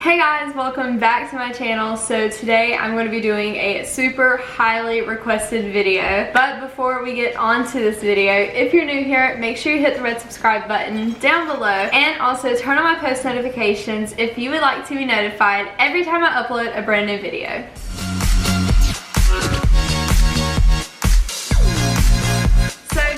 Hey guys, welcome back to my channel. So today I'm going to be doing a super highly requested video. But before we get on to this video, if you're new here, make sure you hit the red subscribe button down below and also turn on my post notifications if you would like to be notified every time I upload a brand new video.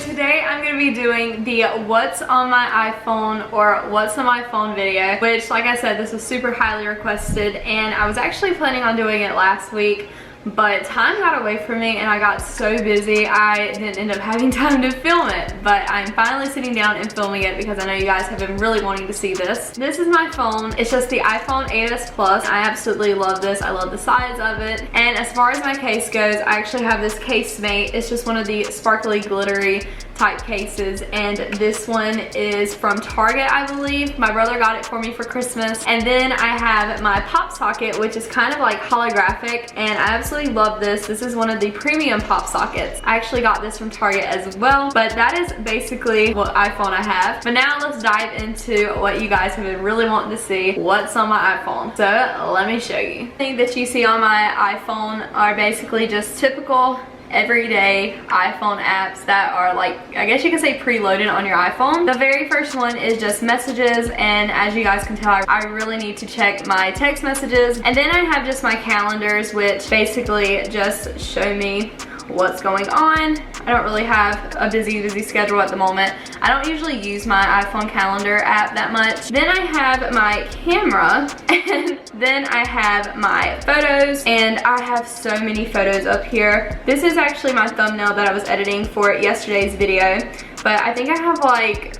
Today I'm going to be doing the what's on my iPhone or what's on my phone video, which, like I said, this was super highly requested and I was actually planning on doing it last week, but time got away from me and I got so busy I didn't end up having time to film it. But I'm finally sitting down and filming it because I know you guys have been really wanting to see this. This is my phone. It's just the iPhone 8s Plus. I absolutely love this. I love the size of it. And as far as my case goes, I actually have this casemate. It's just one of the sparkly glittery type cases, and this one is from Target, I believe. My brother got it for me for Christmas. And then I have my pop socket, which is kind of like holographic, and I absolutely love this. This is one of the premium pop sockets. I actually got this from Target as well, but that is basically what iPhone I have. But now let's dive into what you guys have been really wanting to see, what's on my iPhone. So let me show you. The thing that you see on my iPhone are basically just typical everyday iPhone apps that are, like, I guess you could say preloaded on your iPhone. The very first one is just messages, and as you guys can tell, I really need to check my text messages. And then I have just my calendars, which basically just show me what's going on. I don't really have a busy schedule at the moment. I don't usually use my iPhone calendar app that much. Then I have my camera, and then I have my photos, and I have so many photos up here. This is actually my thumbnail that I was editing for yesterday's video, but I think I have like,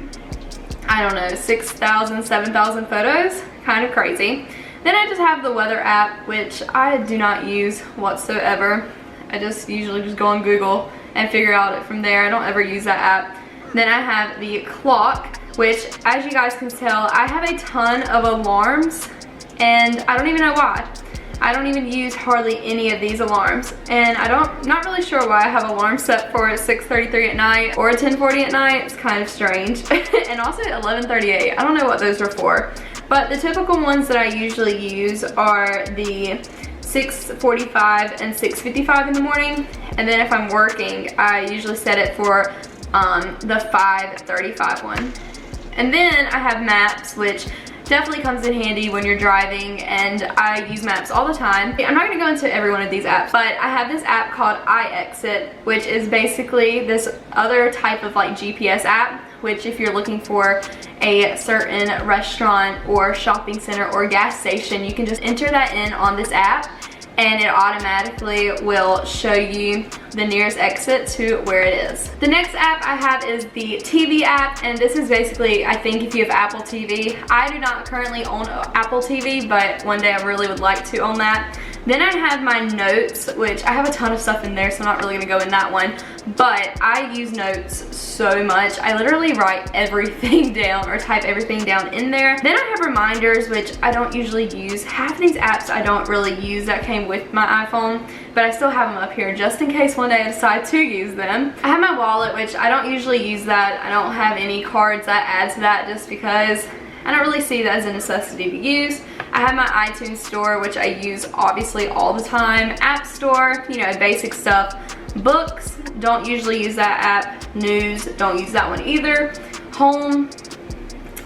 I don't know, 6,000, 7,000 photos. Kind of crazy. Then I just have the weather app, which I do not use whatsoever. I just usually just go on Google and figure out it from there. I don't ever use that app. Then I have the clock, which, as you guys can tell, I have a ton of alarms and I don't even know why. I don't even use hardly any of these alarms, and not really sure why I have alarms set for 6:33 at night or 10:40 at night. It's kind of strange. And also 11:38. I don't know what those are for, but the typical ones that I usually use are the 6:45 and 6:55 in the morning, and then if I'm working, I usually set it for the 5:35 one. And then I have maps, which definitely comes in handy when you're driving, and I use maps all the time. I'm not going to go into every one of these apps, but I have this app called iExit, which is basically this other type of like GPS app, which if you're looking for a certain restaurant or shopping center or gas station, you can just enter that in on this app and it automatically will show you the nearest exit to where it is. The next app I have is the TV app, and this is basically, I think, if you have Apple TV. I do not currently own Apple TV, but one day I really would like to own that. Then I have my notes, which I have a ton of stuff in there, so I'm not really gonna go in that one, but I use notes so much. I literally write everything down or type everything down in there. Then I have reminders, which I don't usually use. Half of these apps I don't really use that came with my iPhone, but I still have them up here just in case one day I decide to use them. I have my wallet, which I don't usually use that. I don't have any cards that add to that just because I don't really see that as a necessity to use. I have my iTunes store, which I use obviously all the time. App store, you know, basic stuff. Books, don't usually use that app. News, don't use that one either. Home,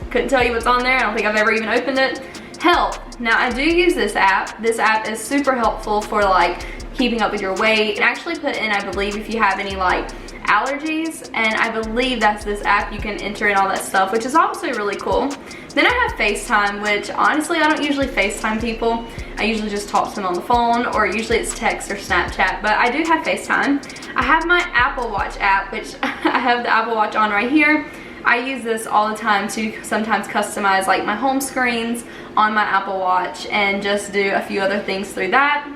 couldn't tell you what's on there. I don't think I've ever even opened it. Health, now I do use this app. This app is super helpful for like keeping up with your weight. And actually put in, I believe, if you have any like allergies, and I believe that's this app. You can enter in all that stuff, which is obviously really cool. Then I have FaceTime, which honestly I don't usually FaceTime people. I usually just talk to them on the phone, or usually it's text or Snapchat, but I do have FaceTime. I have my Apple Watch app, which I have the Apple Watch on right here. I use this all the time to sometimes customize like my home screens on my Apple Watch and just do a few other things through that.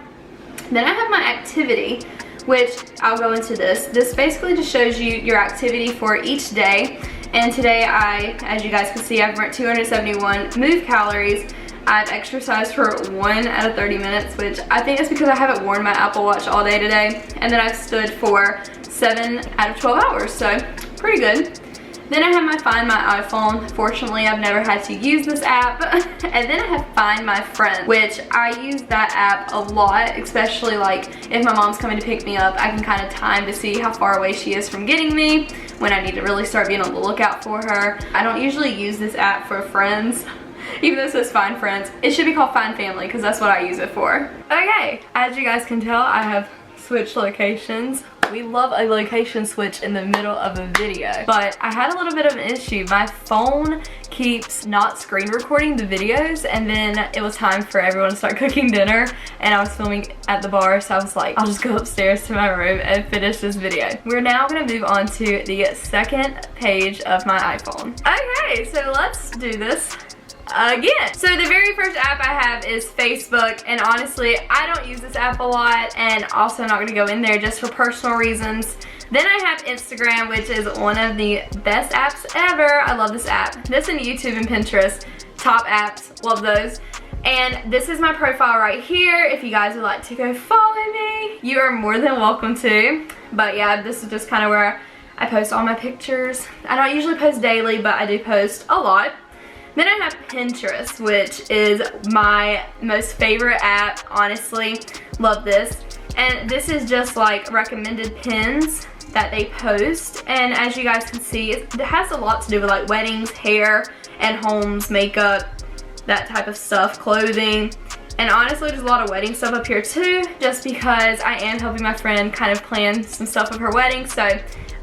Then I have my activity, which I'll go into this. This basically just shows you your activity for each day. And today as you guys can see, I've burnt 271 move calories. I've exercised for 1 out of 30 minutes, which I think is because I haven't worn my Apple Watch all day today. And then I've stood for 7 out of 12 hours, so pretty good. Then I have my Find My iPhone. Fortunately, I've never had to use this app. And then I have Find My Friend, which I use that app a lot, especially like if my mom's coming to pick me up, I can kind of time to see how far away she is from getting me when I need to really start being on the lookout for her. I don't usually use this app for friends, even though it says Find Friends. It should be called Find Family because that's what I use it for. Okay, as you guys can tell, I have switched locations. We love a location switch in the middle of a video, but I had a little bit of an issue. My phone keeps not screen recording the videos, and then it was time for everyone to start cooking dinner, and I was filming at the bar, so I was like, I'll just go upstairs to my room and finish this video. We're now gonna move on to the second page of my iPhone. Okay, so let's do this again. So the very first app I have is Facebook, and honestly I don't use this app a lot, and also I'm not going to go in there just for personal reasons. Then I have Instagram, which is one of the best apps ever. I love this app. This and YouTube and Pinterest, top apps, love those. And this is my profile right here. If you guys would like to go follow me, you are more than welcome to. But yeah, this is just kind of where I post all my pictures. I don't usually post daily, but I do post a lot. Then I have Pinterest, which is my most favorite app, honestly. Love this. And this is just like recommended pins that they post. And as you guys can see, it has a lot to do with like weddings, hair, and homes, makeup, that type of stuff, clothing. And honestly, there's a lot of wedding stuff up here too, just because I am helping my friend kind of plan some stuff of her wedding. So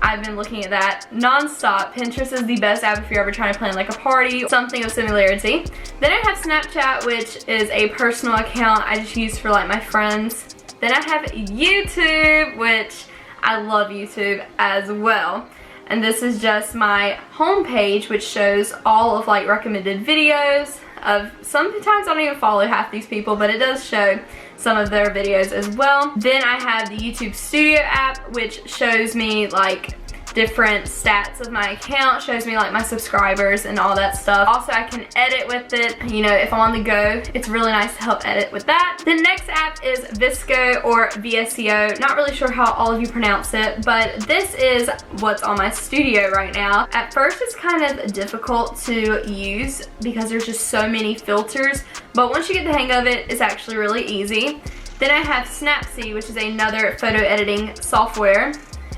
I've been looking at that non-stop. Pinterest is the best app if you're ever trying to plan like a party, something of similarity. Then I have Snapchat, which is a personal account I just use for like my friends. Then I have YouTube, which I love YouTube as well. And this is just my homepage, which shows all of like recommended videos of, sometimes I don't even follow half these people, but it does show some of their videos as well. Then I have the YouTube Studio app, which shows me like different stats of my account, shows me like my subscribers and all that stuff. Also, I can edit with it, you know, if I'm on the go. It's really nice to help edit with that. The next app is Visco or VSCO. Not really sure how all of you pronounce it, but this is what's on my studio right now. At first, it's kind of difficult to use because there's just so many filters, but once you get the hang of it, it's actually really easy. Then I have Snapseed, which is another photo editing software.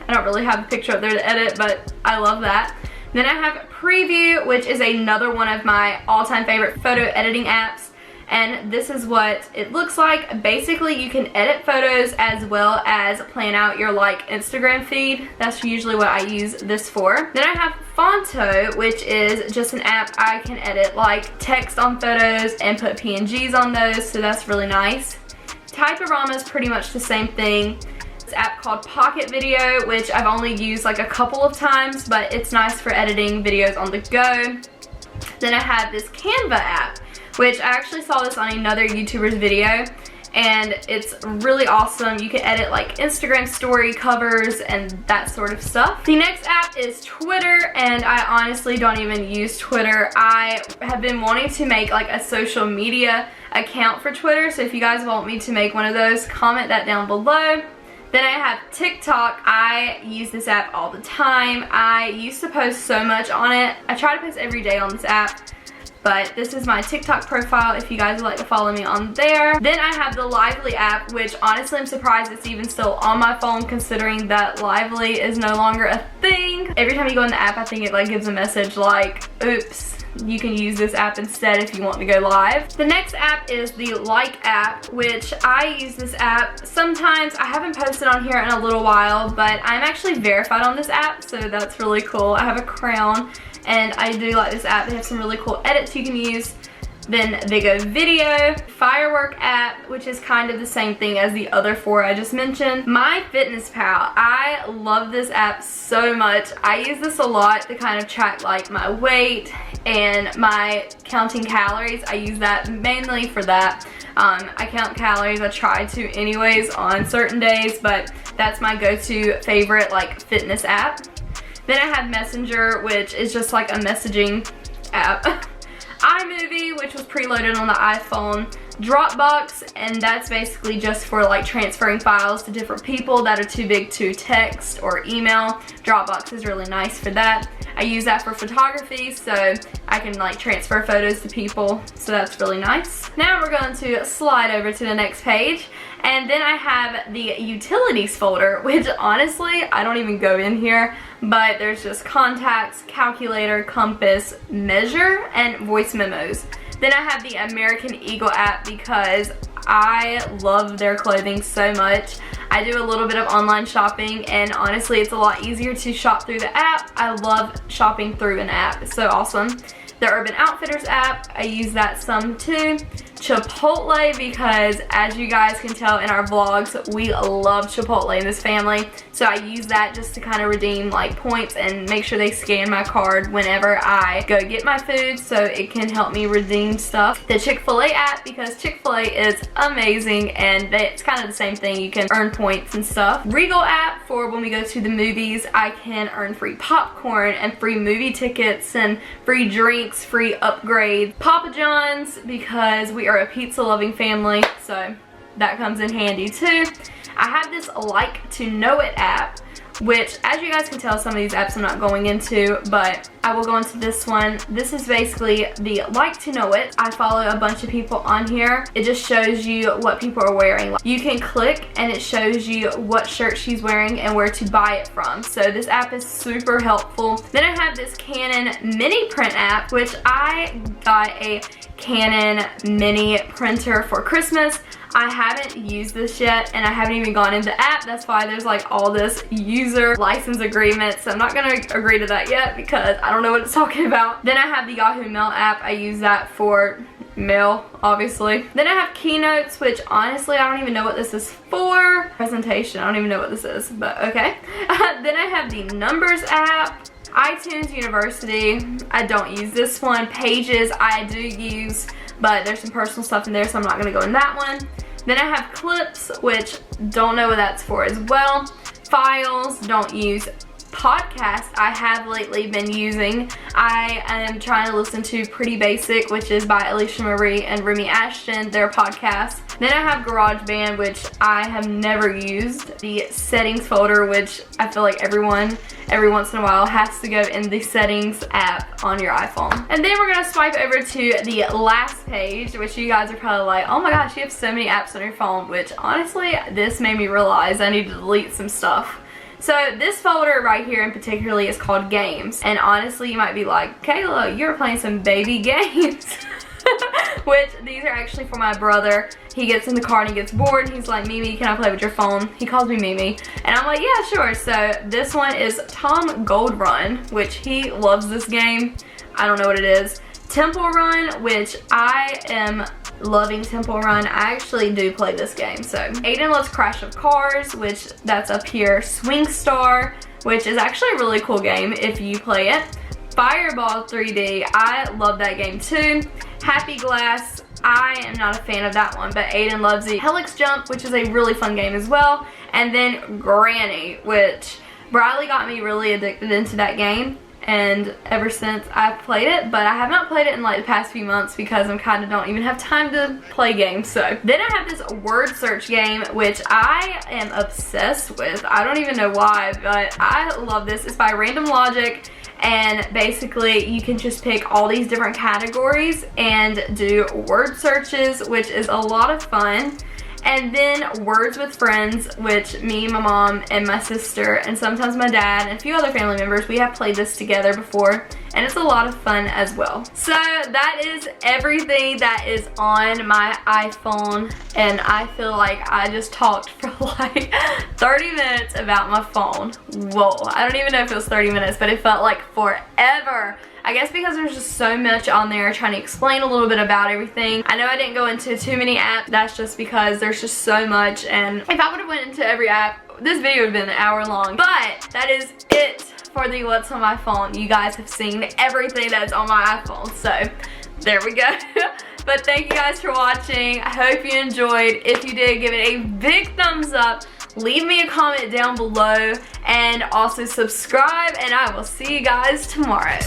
I don't really have a picture up there to edit, but I love that. Then I have Preview, which is another one of my all-time favorite photo editing apps. And this is what it looks like. Basically, you can edit photos as well as plan out your like Instagram feed. That's usually what I use this for. Then I have Fonto, which is just an app I can edit like text on photos and put PNGs on those, so that's really nice. Typorama is pretty much the same thing. This app called Pocket Video, which I've only used like a couple of times, but it's nice for editing videos on the go. Then I have this Canva app, which I actually saw this on another YouTuber's video, and it's really awesome. You can edit like Instagram story covers and that sort of stuff. The next app is Twitter, and I honestly don't even use Twitter. I have been wanting to make like a social media account for Twitter, so if you guys want me to make one of those, comment that down below. Then I have TikTok. I use this app all the time. I used to post so much on it. I try to post every day on this app, but this is my TikTok profile if you guys would like to follow me on there. Then I have the Lively app, which honestly I'm surprised it's even still on my phone considering that Lively is no longer a thing. Every time you go in the app, I think it like gives a message like, oops, you can use this app instead if you want to go live. The next app is the Like app, which I use this app sometimes. I haven't posted on here in a little while, but I'm actually verified on this app, so that's really cool. I have a crown, and I do like this app. They have some really cool edits you can use. Then they go Video, Firework app, which is kind of the same thing as the other four I just mentioned. MyFitnessPal, I love this app so much. I use this a lot to kind of track like my weight and my counting calories. I use that mainly for that. I count calories, I try to anyways on certain days, but that's my go-to favorite like fitness app. Then I have Messenger, which is just like a messaging app. iMovie, which was preloaded on the iPhone. Dropbox, and that's basically just for like transferring files to different people that are too big to text or email. Dropbox is really nice for that. I use that for photography, so I can like transfer photos to people, so that's really nice. Now we're going to slide over to the next page, and then I have the utilities folder, which honestly I don't even go in here, but there's just contacts, calculator, compass, measure, and voice memos. Then I have the American Eagle app because I love their clothing so much. I do a little bit of online shopping, and honestly it's a lot easier to shop through the app. I love shopping through an app, it's so awesome. The Urban Outfitters app, I use that some too. Chipotle, because as you guys can tell in our vlogs, we love Chipotle in this family, so I use that just to kind of redeem like points and make sure they scan my card whenever I go get my food, so it can help me redeem stuff. The Chick-fil-A app, because Chick-fil-A is amazing and it's kind of the same thing, you can earn points and stuff. Regal app, for when we go to the movies, I can earn free popcorn and free movie tickets and free drinks, free upgrades. Papa John's, because we are a pizza loving family, so that comes in handy too. I have this Like to Know It app, which as you guys can tell, some of these apps I'm not going into, but I will go into this one. This is basically the Like to Know It. I follow a bunch of people on here. It just shows you what people are wearing. You can click and it shows you what shirt she's wearing and where to buy it from. So this app is super helpful. Then I have this Canon mini print app, which I got a Canon mini printer for Christmas. I haven't used this yet, and I haven't even gone into the app. That's why there's like all this user license agreement, so I'm not gonna agree to that yet because I don't know what it's talking about. Then I have the Yahoo Mail app. I use that for mail, obviously. Then I have Keynotes, which honestly I don't even know what this is for. Presentation, I don't even know what this is, but okay. Then I have the Numbers app. iTunes University, I don't use this one. Pages, I do use, but there's some personal stuff in there, so I'm not gonna go in that one. Then I have Clips, which don't know what that's for as well. Files, don't use. Podcast, I have lately been using. I am trying to listen to Pretty Basic, which is by Alicia Marie and Remy Ashton, their podcast. Then I have GarageBand, which I have never used. The settings folder, which I feel like everyone every once in a while has to go in the settings app on your iPhone. And then we're gonna swipe over to the last page, which you guys are probably like, oh my gosh, you have so many apps on your phone, which honestly, this made me realize I need to delete some stuff. So this folder right here in particular is called Games, and honestly you might be like, Kayla, you're playing some baby games. Which these are actually for my brother. He gets in the car and he gets bored and he's like, Mimi, can I play with your phone? He calls me Mimi, and I'm like, yeah, sure. So this one is Tom Gold Run, which he loves this game. I don't know what it is. Temple Run, which I am loving Temple Run. I actually do play this game. So Aiden loves Crash of Cars, which that's up here. Swing Star, which is actually a really cool game if you play it. Fireball 3D, I love that game too. Happy Glass, I am not a fan of that one, but Aiden loves it. Helix Jump, which is a really fun game as well. And then Granny, which Bradley got me really addicted into that game, and ever since I've played it, but I have not played it in like the past few months because I'm kind of don't even have time to play games. So then I have this word search game, which I am obsessed with. I don't even know why, but I love this. It's by Random Logic, and basically you can just pick all these different categories and do word searches, which is a lot of fun. And then Words with Friends, which me, my mom, and my sister, and sometimes my dad, and a few other family members, we have played this together before, and it's a lot of fun as well. So that is everything that is on my iPhone, and I feel like I just talked for like 30 minutes about my phone. Whoa, I don't even know if it was 30 minutes, but it felt like forever. I guess because there's just so much on there trying to explain a little bit about everything. I know I didn't go into too many apps. That's just because there's just so much, and if I would have went into every app, this video would have been an hour long. But that is it for the What's on My Phone. You guys have seen everything that's on my iPhone, so there we go. But thank you guys for watching. I hope you enjoyed. If you did, give it a big thumbs up. Leave me a comment down below, and also subscribe, and I will see you guys tomorrow.